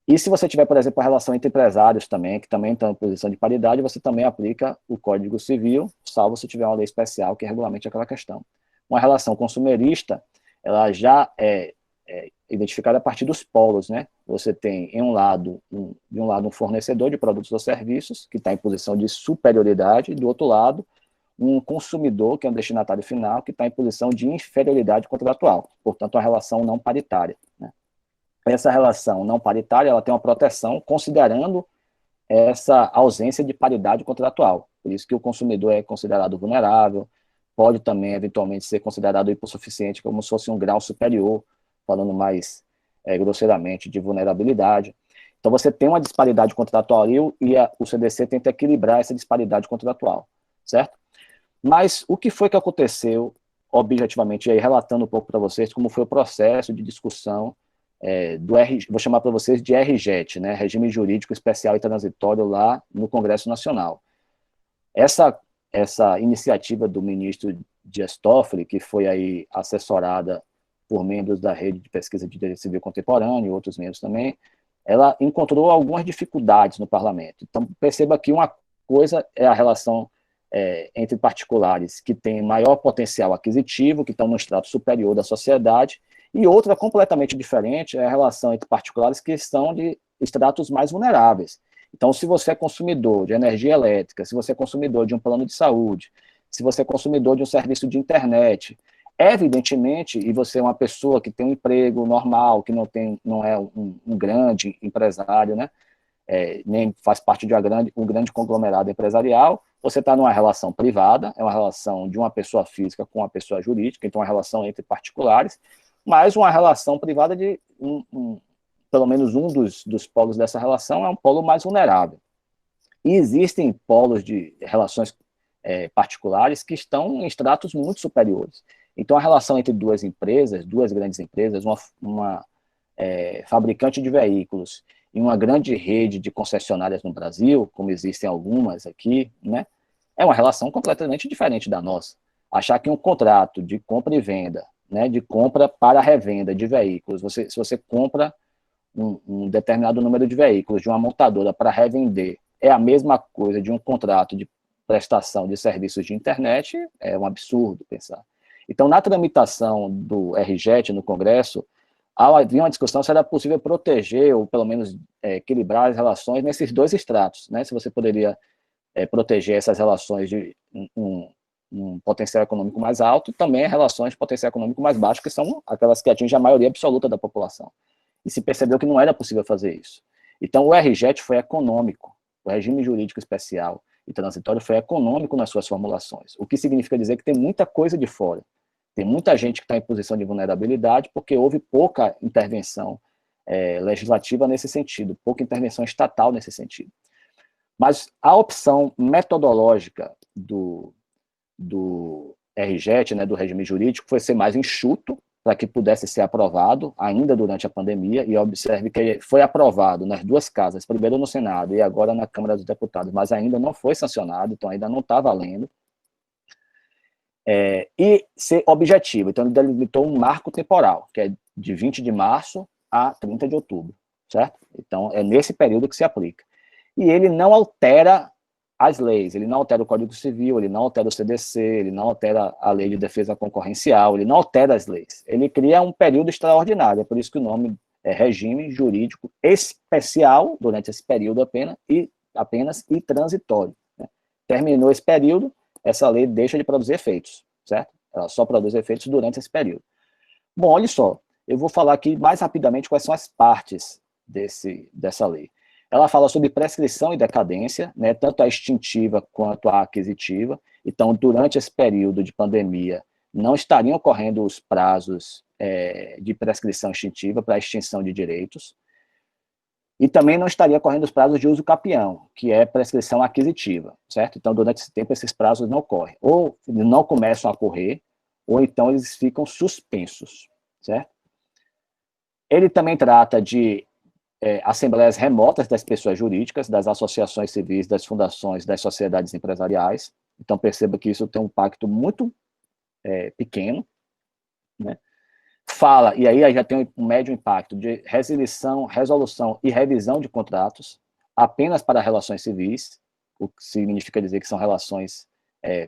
E se você tiver, por exemplo, a relação entre empresários também, que também estão em posição de paridade, você também aplica o Código Civil, salvo se tiver uma lei especial que regulamente aquela questão. Uma relação consumerista, ela já é identificada a partir dos polos, né? Você tem, de um lado, um fornecedor de produtos ou serviços, que está em posição de superioridade, e do outro lado, um consumidor, que é um destinatário final, que está em posição de inferioridade contratual, portanto, uma relação não paritária, né? Essa relação não paritária, ela tem uma proteção considerando essa ausência de paridade contratual. Por isso que o consumidor é considerado vulnerável, pode também, eventualmente, ser considerado hipossuficiente, como se fosse um grau superior, falando mais grosseiramente de vulnerabilidade. Então, você tem uma disparidade contratual e o CDC tenta equilibrar essa disparidade contratual, certo? Mas o que foi que aconteceu, objetivamente, e aí relatando um pouco para vocês como foi o processo de discussão vou chamar para vocês de RJET, né, Regime Jurídico Especial e Transitório, lá no Congresso Nacional. Essa iniciativa do ministro Dias Toffoli, que foi aí assessorada por membros da Rede de Pesquisa de Direito Civil Contemporâneo e outros membros também, ela encontrou algumas dificuldades no parlamento. Então, perceba que uma coisa é a relação entre particulares que têm maior potencial aquisitivo, que estão no extrato superior da sociedade, e outra completamente diferente é a relação entre particulares que estão de estratos mais vulneráveis. Então, se você é consumidor de energia elétrica, se você é consumidor de um plano de saúde, se você é consumidor de um serviço de internet, evidentemente, e você é uma pessoa que tem um emprego normal, que não é um grande empresário, né, nem faz parte de um grande conglomerado empresarial, você está numa relação privada, é uma relação de uma pessoa física com uma pessoa jurídica, então é uma relação entre particulares, mas uma relação privada de pelo menos um dos polos dessa relação é um polo mais vulnerável. E existem polos de relações particulares que estão em estratos muito superiores. Então, a relação entre duas grandes empresas, uma fabricante de veículos e uma grande rede de concessionárias no Brasil, como existem algumas aqui, né, é uma relação completamente diferente da nossa. Achar que um contrato de compra e venda, né, de compra para revenda de veículos, se você compra um determinado número de veículos de uma montadora para revender, é a mesma coisa de um contrato de prestação de serviços de internet, é um absurdo pensar. Então, na tramitação do RJET no Congresso, havia uma discussão se era possível proteger, ou pelo menos equilibrar as relações nesses dois estratos, né? Se você poderia proteger essas relações de um potencial econômico mais alto e também relações de potencial econômico mais baixo, que são aquelas que atingem a maioria absoluta da população. E se percebeu que não era possível fazer isso. Então, o RJET foi econômico, o regime jurídico especial e transitório foi econômico nas suas formulações, o que significa dizer que tem muita coisa de fora. Tem muita gente que está em posição de vulnerabilidade porque houve pouca intervenção legislativa nesse sentido, pouca intervenção estatal nesse sentido. Mas a opção metodológica do RJET, né, do regime jurídico, foi ser mais enxuto, para que pudesse ser aprovado ainda durante a pandemia, e observe que foi aprovado nas duas casas, primeiro no Senado e agora na Câmara dos Deputados, mas ainda não foi sancionado, então ainda não está valendo, e ser objetivo. Então ele delimitou um marco temporal, que é de 20 de março a 30 de outubro, certo? Então é nesse período que se aplica. E ele não altera as leis, ele não altera o Código Civil, ele não altera o CDC, ele não altera a Lei de Defesa Concorrencial, ele não altera as leis. Ele cria um período extraordinário, é por isso que o nome regime jurídico especial durante esse período apenas e transitório. Né? Terminou esse período, essa lei deixa de produzir efeitos, certo? Ela só produz efeitos durante esse período. Bom, olha só, eu vou falar aqui mais rapidamente quais são as partes dessa lei. Ela fala sobre prescrição e decadência, né, tanto a extintiva quanto a aquisitiva. Então, durante esse período de pandemia, não estariam ocorrendo os prazos de prescrição extintiva para extinção de direitos. E também não estaria ocorrendo os prazos de uso capião, que é prescrição aquisitiva, certo? Então, durante esse tempo, esses prazos não ocorrem. Ou não começam a correr, ou então eles ficam suspensos, certo? Ele também trata de assembleias remotas das pessoas jurídicas, das associações civis, das fundações, das sociedades empresariais. Então, perceba que isso tem um impacto muito pequeno, né? Fala, e aí já tem um médio impacto de resolução e revisão de contratos apenas para relações civis, o que significa dizer que são relações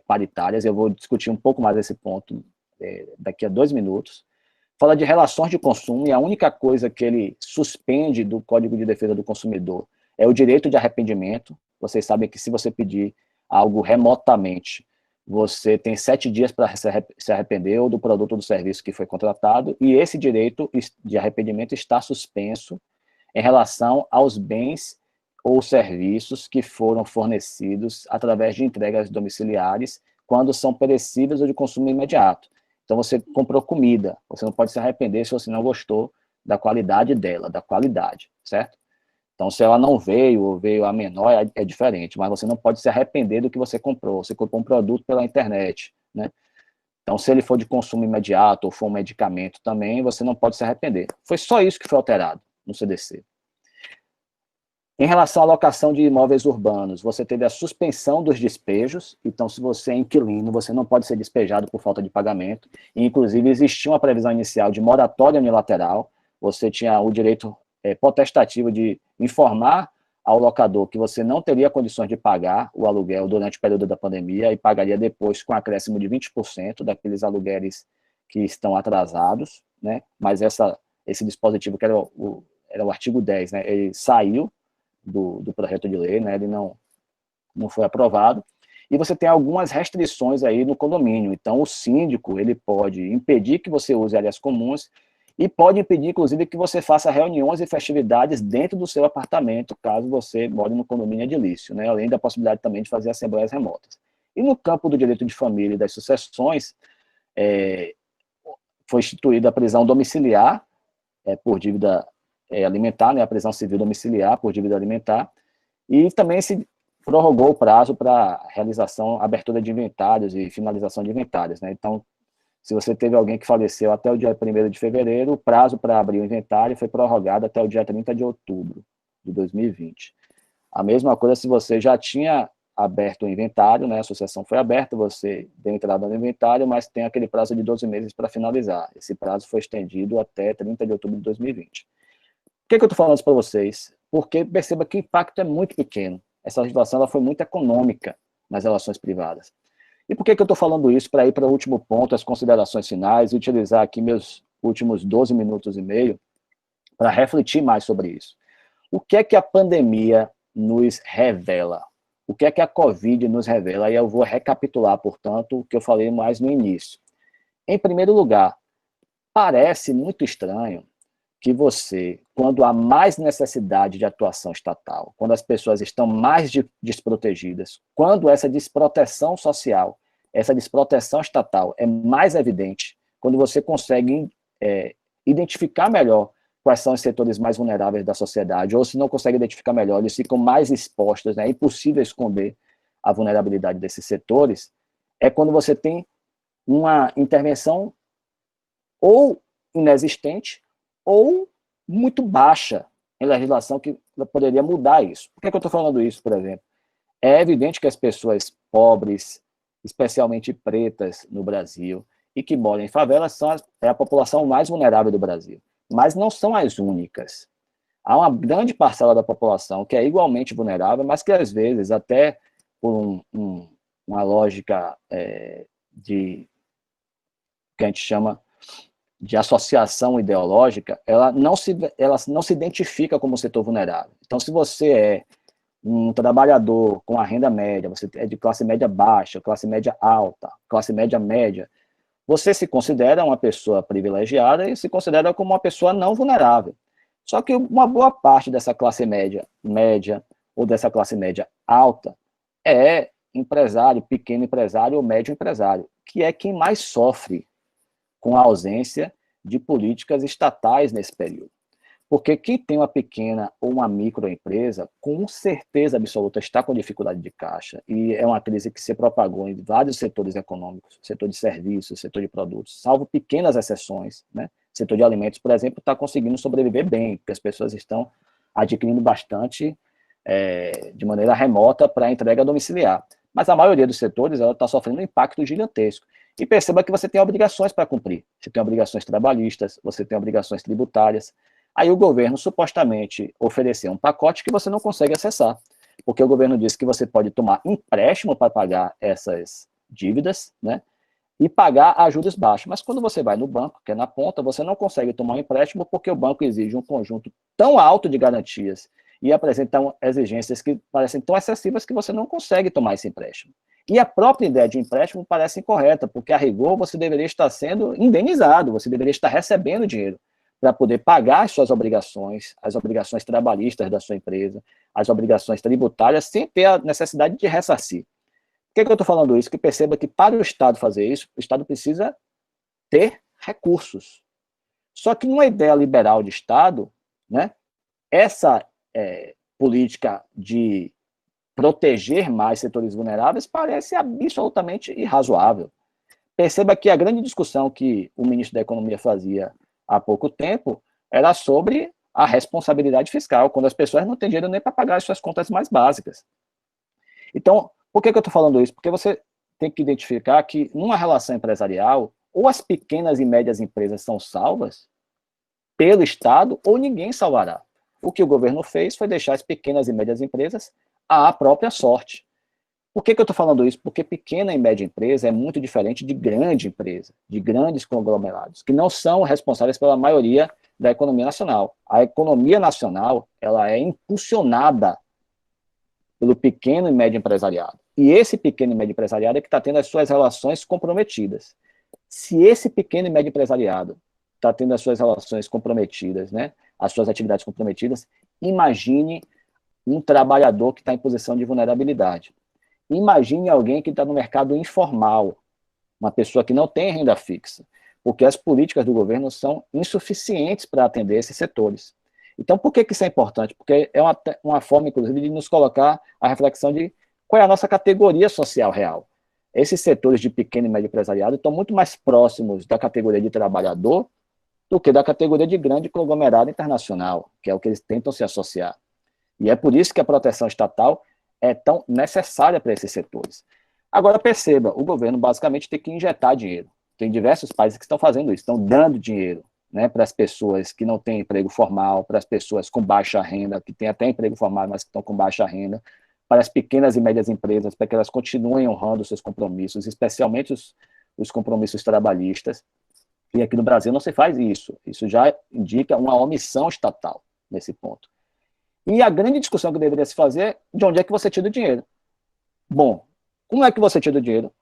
paritárias. Eu vou discutir um pouco mais esse ponto daqui a 2 minutos. Fala de relações de consumo, e a única coisa que ele suspende do Código de Defesa do Consumidor é o direito de arrependimento. Vocês sabem que se você pedir algo remotamente, você tem 7 dias para se arrepender ou do produto ou do serviço que foi contratado, e esse direito de arrependimento está suspenso em relação aos bens ou serviços que foram fornecidos através de entregas domiciliares, quando são perecíveis ou de consumo imediato. Então, você comprou comida, você não pode se arrepender se você não gostou da qualidade dela, certo? Então, se ela não veio, ou veio a menor, é diferente, mas você não pode se arrepender do que você comprou. Você comprou um produto pela internet, né? Então, se ele for de consumo imediato, ou for um medicamento também, você não pode se arrepender. Foi só isso que foi alterado no CDC. Em relação à locação de imóveis urbanos, você teve a suspensão dos despejos. Então, se você é inquilino, você não pode ser despejado por falta de pagamento. E, inclusive, existia uma previsão inicial de moratória unilateral. Você tinha o direito potestativo de informar ao locador que você não teria condições de pagar o aluguel durante o período da pandemia e pagaria depois com acréscimo de 20% daqueles aluguéis que estão atrasados, né? Mas esse dispositivo, que era o artigo 10, né? Ele saiu do projeto de lei, né? Ele não foi aprovado. E você tem algumas restrições aí no condomínio. Então, o síndico, ele pode impedir que você use áreas comuns e pode impedir, inclusive, que você faça reuniões e festividades dentro do seu apartamento, caso você more no condomínio edilício, né? Além da possibilidade também de fazer assembleias remotas. E no campo do direito de família e das sucessões, foi instituída a prisão domiciliar por dívida alimentar, né? A prisão civil domiciliar por dívida alimentar, e também se prorrogou o prazo para realização, abertura de inventários e finalização de inventários, né? Então, se você teve alguém que faleceu até o dia 1º de fevereiro, o prazo para abrir o inventário foi prorrogado até o dia 30 de outubro de 2020. A mesma coisa se você já tinha aberto o inventário, né? A associação foi aberta, você deu entrada no inventário, mas tem aquele prazo de 12 meses para finalizar. Esse prazo foi estendido até 30 de outubro de 2020. Por que eu estou falando isso para vocês? Porque perceba que o impacto é muito pequeno. Essa legislação ela foi muito econômica nas relações privadas. E por que eu estou falando isso? Para ir para o último ponto, as considerações finais, e utilizar aqui meus últimos 12 minutos e meio para refletir mais sobre isso. O que é que a pandemia nos revela? O que é que a Covid nos revela? E eu vou recapitular, portanto, o que eu falei mais no início. Em primeiro lugar, parece muito estranho que você, quando há mais necessidade de atuação estatal, quando as pessoas estão mais desprotegidas, quando essa desproteção social, essa desproteção estatal é mais evidente, quando você consegue identificar melhor quais são os setores mais vulneráveis da sociedade, ou se não consegue identificar melhor, eles ficam mais expostos, né? É impossível esconder a vulnerabilidade desses setores, é quando você tem uma intervenção ou inexistente, ou muito baixa em legislação que poderia mudar isso. Por que eu estou falando isso, por exemplo? É evidente que as pessoas pobres, especialmente pretas no Brasil, e que moram em favelas, é a população mais vulnerável do Brasil. Mas não são as únicas. Há uma grande parcela da população que é igualmente vulnerável, mas que às vezes, até por uma lógica que a gente chama de associação ideológica, ela não se identifica como setor vulnerável. Então, se você é um trabalhador com a renda média, você é de classe média baixa, classe média alta, classe média média, você se considera uma pessoa privilegiada e se considera como uma pessoa não vulnerável. Só que uma boa parte dessa classe média ou dessa classe média alta é empresário, pequeno empresário ou médio empresário, que é quem mais sofre com a ausência de políticas estatais nesse período. Porque quem tem uma pequena ou uma microempresa, com certeza absoluta está com dificuldade de caixa, e é uma crise que se propagou em vários setores econômicos, setor de serviços, setor de produtos, salvo pequenas exceções, né? Setor de alimentos, por exemplo, está conseguindo sobreviver bem, porque as pessoas estão adquirindo bastante de maneira remota para entrega domiciliar. Mas a maioria dos setores está sofrendo um impacto gigantesco. E perceba que você tem obrigações para cumprir. Você tem obrigações trabalhistas, você tem obrigações tributárias. Aí o governo supostamente ofereceu um pacote que você não consegue acessar, porque o governo disse que você pode tomar empréstimo para pagar essas dívidas, né, e pagar a juros baixos. Mas quando você vai no banco, que é na ponta, você não consegue tomar um empréstimo porque o banco exige um conjunto tão alto de garantias e apresenta exigências que parecem tão excessivas que você não consegue tomar esse empréstimo. E a própria ideia de empréstimo parece incorreta, porque a rigor você deveria estar sendo indenizado, você deveria estar recebendo dinheiro para poder pagar as suas obrigações, as obrigações trabalhistas da sua empresa, as obrigações tributárias, sem ter a necessidade de ressarcir. Por que eu estou falando isso? Que perceba que para o Estado fazer isso, o Estado precisa ter recursos. Só que numa ideia liberal de Estado, né, essa política de proteger mais setores vulneráveis parece absolutamente irrazoável. Perceba que a grande discussão que o ministro da Economia fazia há pouco tempo era sobre a responsabilidade fiscal, quando as pessoas não têm dinheiro nem para pagar as suas contas mais básicas. Então, por que eu estou falando isso? Porque você tem que identificar que, numa relação empresarial, ou as pequenas e médias empresas são salvas pelo Estado, ou ninguém salvará. O que o governo fez foi deixar as pequenas e médias empresas à própria sorte. Por que eu estou falando isso? Porque pequena e média empresa é muito diferente de grande empresa, de grandes conglomerados, que não são responsáveis pela maioria da economia nacional. A economia nacional, ela é impulsionada pelo pequeno e médio empresariado. E esse pequeno e médio empresariado é que está tendo as suas relações comprometidas. Se esse pequeno e médio empresariado está tendo as suas relações comprometidas, né, as suas atividades comprometidas, imagine um trabalhador que está em posição de vulnerabilidade. Imagine alguém que está no mercado informal, uma pessoa que não tem renda fixa, porque as políticas do governo são insuficientes para atender esses setores. Então, por que isso é importante? Porque é uma forma, inclusive, de nos colocar a reflexão de qual é a nossa categoria social real. Esses setores de pequeno e médio empresariado estão muito mais próximos da categoria de trabalhador do que da categoria de grande conglomerado internacional, que é o que eles tentam se associar. E é por isso que a proteção estatal é tão necessária para esses setores. Agora, perceba, o governo basicamente tem que injetar dinheiro. Tem diversos países que estão fazendo isso, estão dando dinheiro, né, para as pessoas que não têm emprego formal, para as pessoas com baixa renda, que têm até emprego formal, mas que estão com baixa renda, para as pequenas e médias empresas, para que elas continuem honrando seus compromissos, especialmente os compromissos trabalhistas. E aqui no Brasil não se faz isso. Isso já indica uma omissão estatal nesse ponto. E a grande discussão que deveria se fazer é de onde é que você tira o dinheiro. Bom, como é que você tira o dinheiro?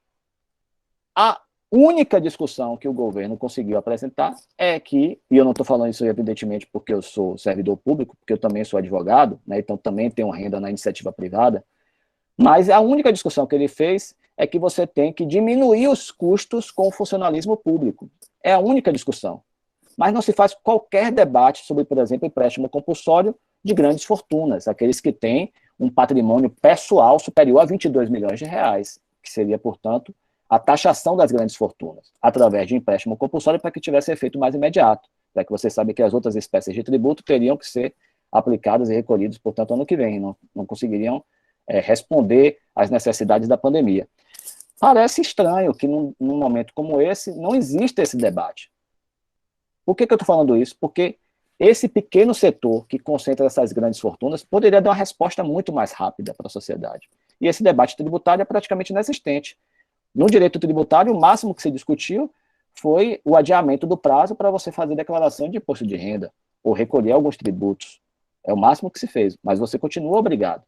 A única discussão que o governo conseguiu apresentar é que, e eu não estou falando isso evidentemente porque eu sou servidor público, porque eu também sou advogado, né, então também tenho renda na iniciativa privada, mas a única discussão que ele fez é que você tem que diminuir os custos com o funcionalismo público. É a única discussão. Mas não se faz qualquer debate sobre, por exemplo, empréstimo compulsório de grandes fortunas, aqueles que têm um patrimônio pessoal superior a 22 milhões de reais, que seria, portanto, a taxação das grandes fortunas, através de empréstimo compulsório para que tivesse efeito mais imediato, para que você saiba que as outras espécies de tributo teriam que ser aplicadas e recolhidas, portanto, ano que vem, não conseguiriam responder às necessidades da pandemia. Parece estranho que num momento como esse não exista esse debate. Por que eu estou falando isso? Porque esse pequeno setor que concentra essas grandes fortunas poderia dar uma resposta muito mais rápida para a sociedade. E esse debate tributário é praticamente inexistente. No direito tributário, o máximo que se discutiu foi o adiamento do prazo para você fazer declaração de imposto de renda ou recolher alguns tributos. É o máximo que se fez, mas você continua obrigado,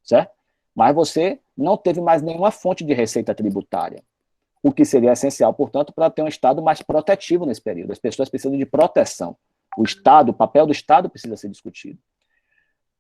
certo? Mas você não teve mais nenhuma fonte de receita tributária, o que seria essencial, portanto, para ter um Estado mais protetivo nesse período. As pessoas precisam de proteção. O Estado, o papel do Estado precisa ser discutido.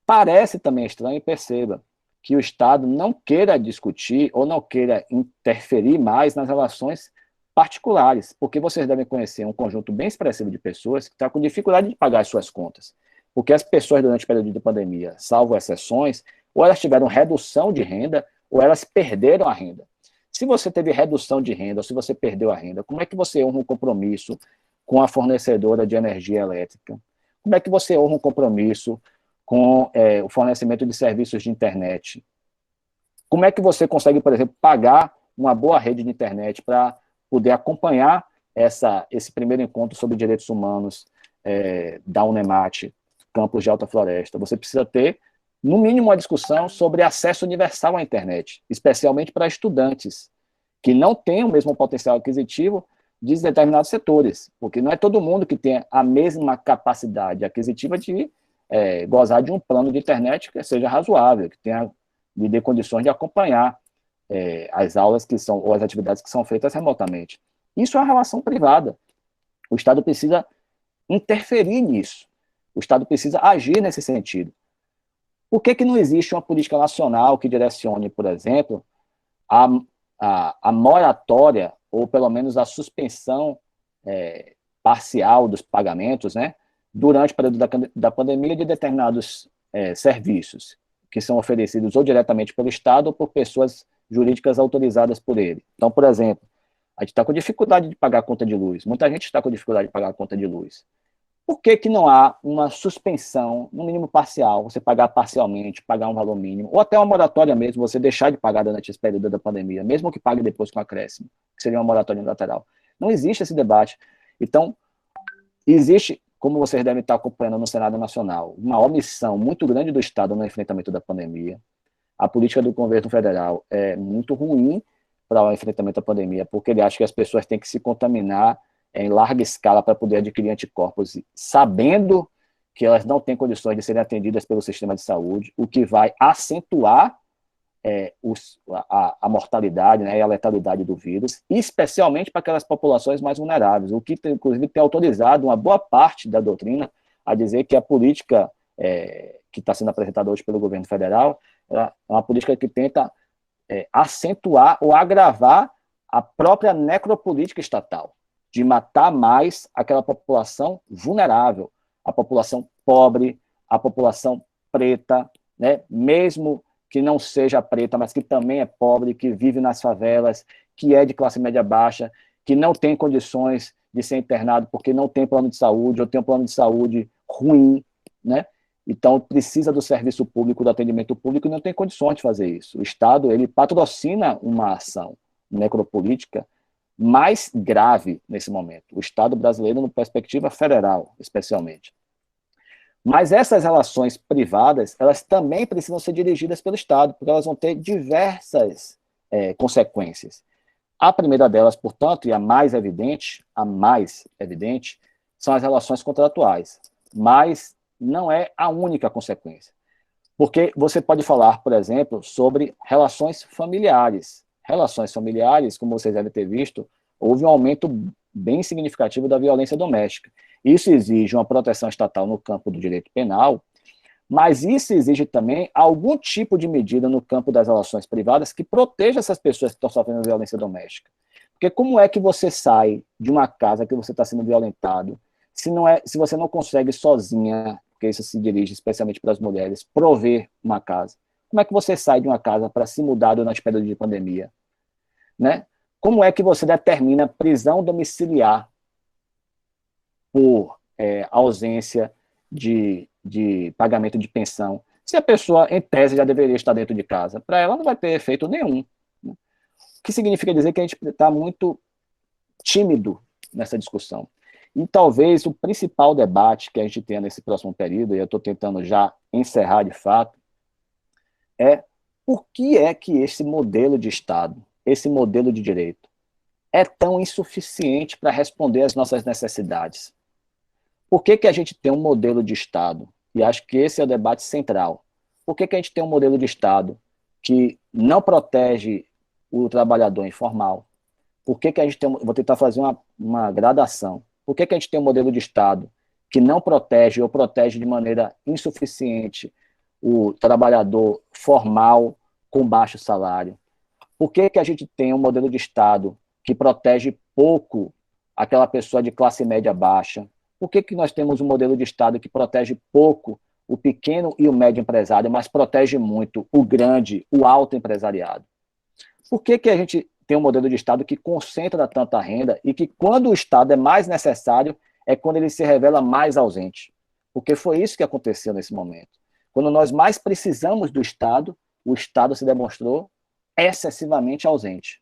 Parece também estranho, perceba, que o Estado não queira discutir ou não queira interferir mais nas relações particulares, porque vocês devem conhecer um conjunto bem expressivo de pessoas que está com dificuldade de pagar as suas contas, porque as pessoas durante o período de pandemia, salvo exceções, ou elas tiveram redução de renda, ou elas perderam a renda. Se você teve redução de renda, ou se você perdeu a renda, como é que você honra um compromisso com a fornecedora de energia elétrica? Como é que você honra um compromisso com o fornecimento de serviços de internet? Como é que você consegue, por exemplo, pagar uma boa rede de internet para poder acompanhar esse primeiro encontro sobre direitos humanos da Unemat, Campos de Alta Floresta? Você precisa ter, no mínimo, uma discussão sobre acesso universal à internet, especialmente para estudantes que não têm o mesmo potencial aquisitivo de determinados setores, porque não é todo mundo que tem a mesma capacidade aquisitiva de gozar de um plano de internet que seja razoável, que lhe dê condições de acompanhar as aulas que são, ou as atividades que são feitas remotamente. Isso é uma relação privada. O Estado precisa interferir nisso. O Estado precisa agir nesse sentido. Por que não existe uma política nacional que direcione, por exemplo, a moratória, ou pelo menos a suspensão parcial dos pagamentos, né, durante o período da pandemia, de determinados serviços que são oferecidos ou diretamente pelo Estado ou por pessoas jurídicas autorizadas por ele. Então, por exemplo, a gente está com dificuldade de pagar a conta de luz. Muita gente está com dificuldade de pagar a conta de luz. Por que não há uma suspensão, no mínimo parcial, você pagar parcialmente, pagar um valor mínimo, ou até uma moratória mesmo, você deixar de pagar durante esse período da pandemia, mesmo que pague depois com acréscimo, que seria uma moratória unilateral? Não existe esse debate. Então, existe, como vocês devem estar acompanhando no Senado Nacional, uma omissão muito grande do Estado no enfrentamento da pandemia. A política do governo federal é muito ruim para o enfrentamento da pandemia, porque ele acha que as pessoas têm que se contaminar em larga escala para poder adquirir anticorpos, sabendo que elas não têm condições de serem atendidas pelo sistema de saúde, o que vai acentuar a mortalidade, né, e a letalidade do vírus, especialmente para aquelas populações mais vulneráveis, o que, inclusive, tem autorizado uma boa parte da doutrina a dizer que a política que está sendo apresentada hoje pelo governo federal é uma política que tenta acentuar ou agravar a própria necropolítica estatal, de matar mais aquela população vulnerável, a população pobre, a população preta, né? Mesmo que não seja preta, mas que também é pobre, que vive nas favelas, que é de classe média baixa, que não tem condições de ser internado porque não tem plano de saúde, ou tem um plano de saúde ruim, né? Então, precisa do serviço público, do atendimento público, e não tem condições de fazer isso. O Estado, ele patrocina uma ação necropolítica mais grave nesse momento. O Estado brasileiro, na perspectiva federal, especialmente. Mas essas relações privadas, elas também precisam ser dirigidas pelo Estado, porque elas vão ter diversas consequências. A primeira delas, portanto, e a mais evidente, são as relações contratuais. Mas não é a única consequência. Porque você pode falar, por exemplo, sobre relações familiares. Relações familiares, como vocês devem ter visto, houve um aumento bem significativo da violência doméstica. Isso exige uma proteção estatal no campo do direito penal, mas isso exige também algum tipo de medida no campo das relações privadas que proteja essas pessoas que estão sofrendo violência doméstica. Porque como é que você sai de uma casa que você está sendo violentado, se você não consegue sozinha, porque isso se dirige especialmente para as mulheres, prover uma casa? Como é que você sai de uma casa para se mudar durante o período de pandemia? Né? Como é que você determina prisão domiciliar por ausência de pagamento de pensão, se a pessoa, em tese, já deveria estar dentro de casa? Para ela não vai ter efeito nenhum. Né? O que significa dizer que a gente está muito tímido nessa discussão. E talvez o principal debate que a gente tenha nesse próximo período, e eu estou tentando já encerrar de fato, é por que é que esse modelo de Estado, esse modelo de direito, é tão insuficiente para responder às nossas necessidades? Por que que a gente tem um modelo de Estado? E acho que esse é o debate central. Por que que a gente tem um modelo de Estado que não protege o trabalhador informal? Por que que a gente tem, vou tentar fazer uma gradação. Por que que a gente tem um modelo de Estado que não protege ou protege de maneira insuficiente o trabalhador formal com baixo salário? Por que que a gente tem um modelo de Estado que protege pouco aquela pessoa de classe média baixa? Por que que nós temos um modelo de Estado que protege pouco o pequeno e o médio empresário, mas protege muito o grande, o alto empresariado? Por que que a gente tem um modelo de Estado que concentra tanta renda e que, quando o Estado é mais necessário, é quando ele se revela mais ausente? Porque foi isso que aconteceu nesse momento. Quando nós mais precisamos do Estado, o Estado se demonstrou excessivamente ausente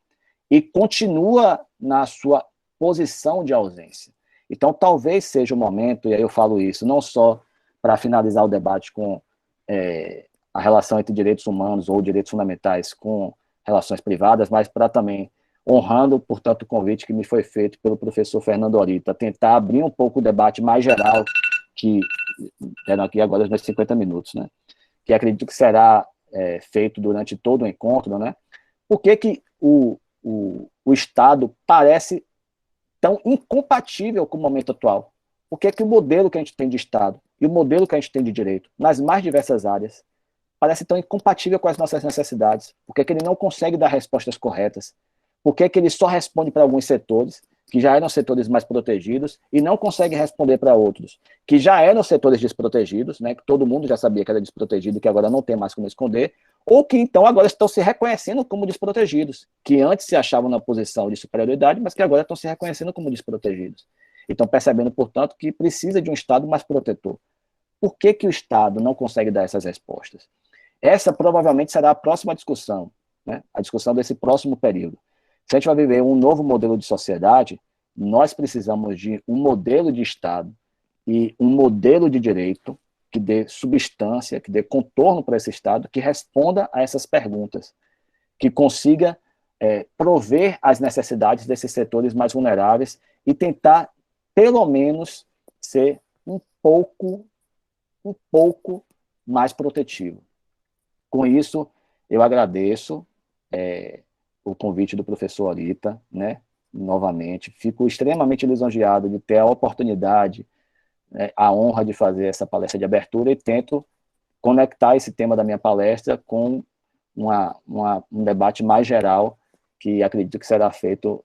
e continua na sua posição de ausência. Então, talvez seja o momento, e aí eu falo isso não só para finalizar o debate com a relação entre direitos humanos ou direitos fundamentais com relações privadas, mas para também, honrando, portanto, o convite que me foi feito pelo professor Fernando Orita, tentar abrir um pouco o debate mais geral, que eram aqui agora os meus 50 minutos, né? Que acredito que será feito durante todo o encontro, né? Por que que o Estado parece tão incompatível com o momento atual? Por que que o modelo que a gente tem de Estado e o modelo que a gente tem de direito, nas mais diversas áreas, parece tão incompatível com as nossas necessidades? Por que que ele não consegue dar respostas corretas? Por que que ele só responde para alguns setores, que já eram setores mais protegidos, e não consegue responder para outros, que já eram setores desprotegidos, né, que todo mundo já sabia que era desprotegido e que agora não tem mais como esconder, ou que então agora estão se reconhecendo como desprotegidos, que antes se achavam na posição de superioridade, mas que agora estão se reconhecendo como desprotegidos. Então, percebendo, portanto, que precisa de um Estado mais protetor. Por que que o Estado não consegue dar essas respostas? Essa provavelmente será a próxima discussão, né? A discussão desse próximo período. Se a gente vai viver um novo modelo de sociedade, nós precisamos de um modelo de Estado e um modelo de direito que dê substância, que dê contorno para esse Estado, que responda a essas perguntas, que consiga prover as necessidades desses setores mais vulneráveis e tentar, pelo menos, ser um pouco mais protetivo. Com isso, eu agradeço o convite do professor Orita, né, novamente. Fico extremamente lisonjeado de ter a oportunidade, né, a honra de fazer essa palestra de abertura e tento conectar esse tema da minha palestra com um debate mais geral que acredito que será feito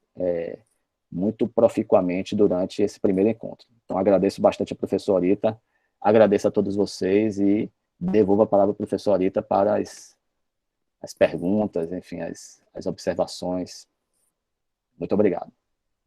muito proficuamente durante esse primeiro encontro. Então, agradeço bastante a professora Orita, agradeço a todos vocês e devolvo a palavra ao professor Orita para as perguntas, enfim, as observações. Muito obrigado.